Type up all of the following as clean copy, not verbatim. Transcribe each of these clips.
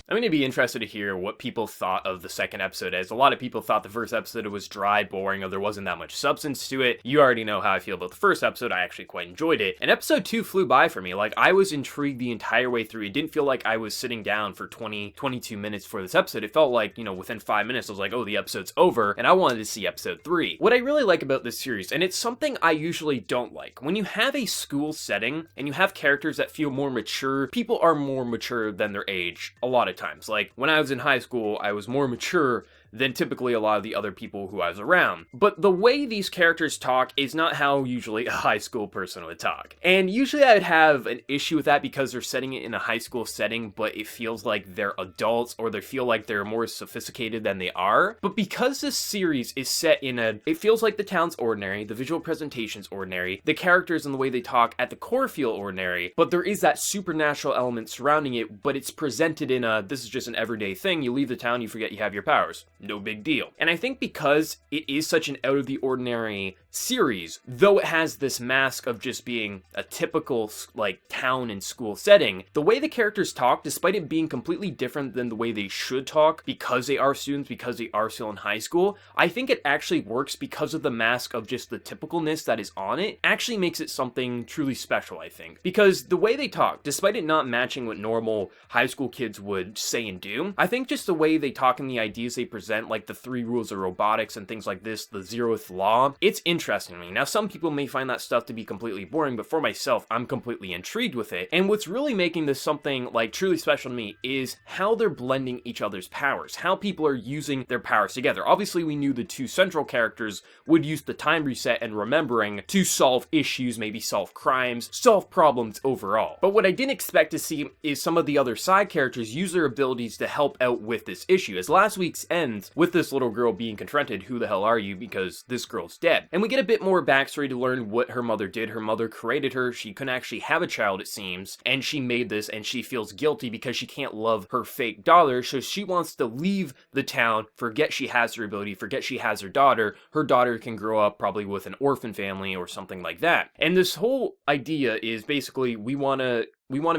I'm going to be interested to hear what people thought of the second episode, as a lot of people thought the first episode was dry, boring, or there wasn't that much substance to it. You already know how I feel about the first episode. I actually quite enjoyed it. And episode 2 flew by for me. Like, I was intrigued the entire way through. It didn't feel like I was sitting down for 22 minutes for this episode. It felt like, within 5 minutes, I was like, oh, the episode's over, and I wanted to see episode 3. What I really like about this series, and it's something I usually don't like, when you have a school setting, and you have characters that feel more mature, people are more mature than their age a lot of times. Like, when I was in high school, I was more mature than typically a lot of the other people who I was around. But the way these characters talk is not how usually a high school person would talk. And usually I would have an issue with that because they're setting it in a high school setting, but it feels like they're adults, or they feel like they're more sophisticated than they are. But because this series is set it feels like the town's ordinary, the visual presentation's ordinary, the characters and the way they talk at the core feel ordinary, but there is that supernatural element surrounding it, but it's presented in this is just an everyday thing. You leave the town, you forget you have your powers. No big deal. And I think because it is such an out of the ordinary series, though it has this mask of just being a typical like town and school setting, the way the characters talk, despite it being completely different than the way they should talk because they are students, because they are still in high school, I think it actually works because of the mask of just the typicalness that is on it, actually makes it something truly special, I think. Because the way they talk, despite it not matching what normal high school kids would say and do, I think just the way they talk and the ideas they present, like the 3 rules of robotics and things like this, the Zeroth law, it's interesting to me. Now, some people may find that stuff to be completely boring, but for myself, I'm completely intrigued with it. And what's really making this something like truly special to me is how they're blending each other's powers, how people are using their powers together. Obviously, we knew the 2 central characters would use the time reset and remembering to solve issues, maybe solve crimes, solve problems overall. But what I didn't expect to see is some of the other side characters use their abilities to help out with this issue. As last week's ends with this little girl being confronted, who the hell are you, because this girl's dead. And we get a bit more backstory to learn what her mother did. Her mother created her, she couldn't actually have a child, it seems, and she made this, and she feels guilty because she can't love her fake daughter, so she wants to leave the town, forget she has her ability, forget she has her daughter. Her daughter can grow up probably with an orphan family or something like that. And this whole idea is basically we want to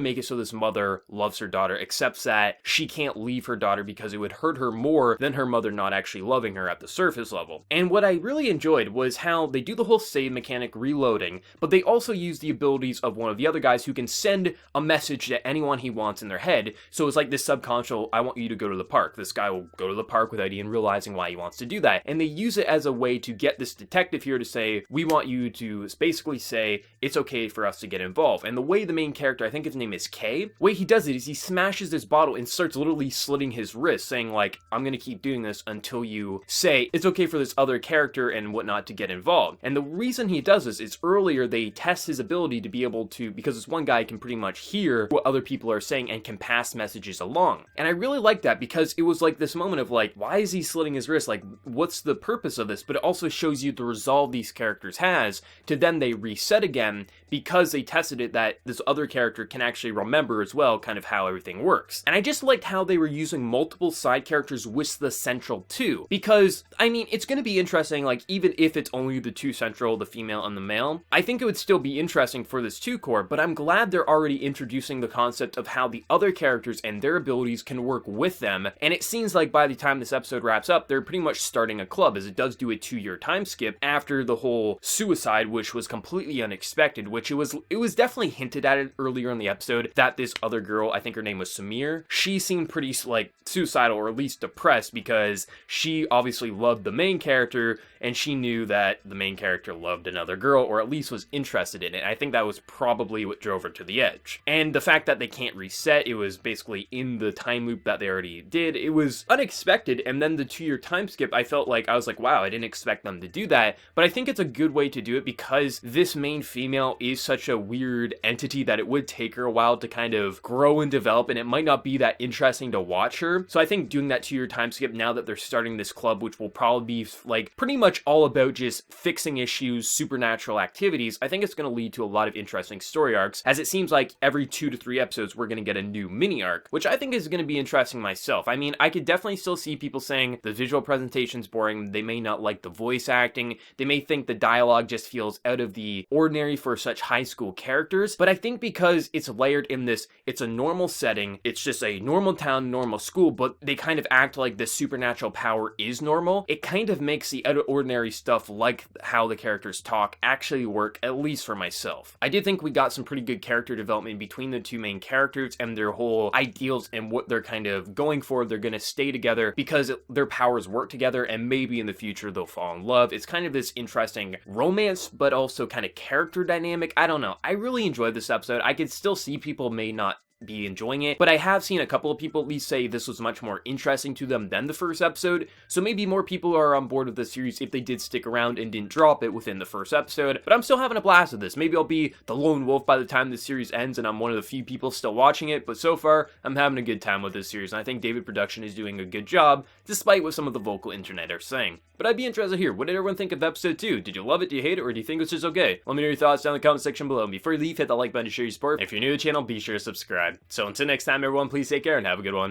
make it so this mother loves her daughter, accepts that she can't leave her daughter because it would hurt her more than her mother not actually loving her at the surface level. And what I really enjoyed was how they do the whole save mechanic reloading, but they also use the abilities of one of the other guys who can send a message to anyone he wants in their head. So it's like this subconscious, I want you to go to the park. This guy will go to the park without even realizing why he wants to do that. And they use it as a way to get this detective here to say, we want you to basically say, it's okay for us to get involved. And the way the main character, I think his name is Kay, the way he does it is he smashes this bottle and starts literally slitting his wrist, saying like, I'm gonna keep doing this until you say it's okay for this other character and whatnot to get involved. And the reason he does this is earlier they test his ability to be able to, because this one guy can pretty much hear what other people are saying and can pass messages along. And I really like that because it was like this moment of like, why is he slitting his wrist? Like, what's the purpose of this? But it also shows you the resolve these characters has to then they reset again because they tested it that this other character can actually remember as well kind of how everything works. And I just liked how they were using multiple side characters with the central two, because I mean it's going to be interesting, like even if it's only the 2 central, the female and the male, I think it would still be interesting for this 2 core, but I'm glad they're already introducing the concept of how the other characters and their abilities can work with them. And it seems like by the time this episode wraps up, they're pretty much starting a club, as it does do a 2-year time skip after the whole suicide, which was completely unexpected, which it was definitely hinted at it earlier in the episode that this other girl, I think her name was Samir, she seemed pretty like suicidal or at least depressed because she obviously loved the main character and she knew that the main character loved another girl, or at least was interested in it. I think that was probably what drove her to the edge. And the fact that they can't reset, it was basically in the time loop that they already did, it was unexpected. And then the 2-year time skip, I felt like, I was like, wow, I didn't expect them to do that. But I think it's a good way to do it because this main female is such a weird entity that it would take her a while to kind of grow and develop, and it might not be that interesting to watch her. So I think doing that 2-year time skip now that they're starting this club, which will probably be like pretty much all about just fixing issues, supernatural activities, I think it's going to lead to a lot of interesting story arcs, as it seems like every 2 to 3 episodes we're going to get a new mini arc, which I think is going to be interesting myself. I mean, I could definitely still see people saying the visual presentation's boring, they may not like the voice acting, they may think the dialogue just feels out of the ordinary for such high school characters, but I think because it's layered in this, it's a normal setting, it's just a normal town, normal school, but they kind of act like this supernatural power is normal. It kind of makes the ordinary stuff, like how the characters talk, actually work, at least for myself. I did think we got some pretty good character development between the two main characters and their whole ideals and what they're kind of going for. They're going to stay together because their powers work together, and maybe in the future they'll fall in love. It's kind of this interesting romance, but also kind of character dynamic. I don't know. I really enjoyed this episode. I could still see people may not be enjoying it, but I have seen a couple of people at least say this was much more interesting to them than the first episode, so maybe more people are on board with the series if they did stick around and didn't drop it within the first episode. But I'm still having a blast with this. Maybe I'll be the lone wolf by the time the series ends and I'm one of the few people still watching it, but so far I'm having a good time with this series, and I think David Production is doing a good job despite what some of the vocal internet are saying. But I'd be interested to hear, what did everyone think of episode 2? Did you love it, do you hate it, or do you think it's just okay? Let me know your thoughts down in the comment section below, and before you leave, hit that like button to show your support. If you're new to the channel, be sure to subscribe. So until next time everyone, please take care and have a good one.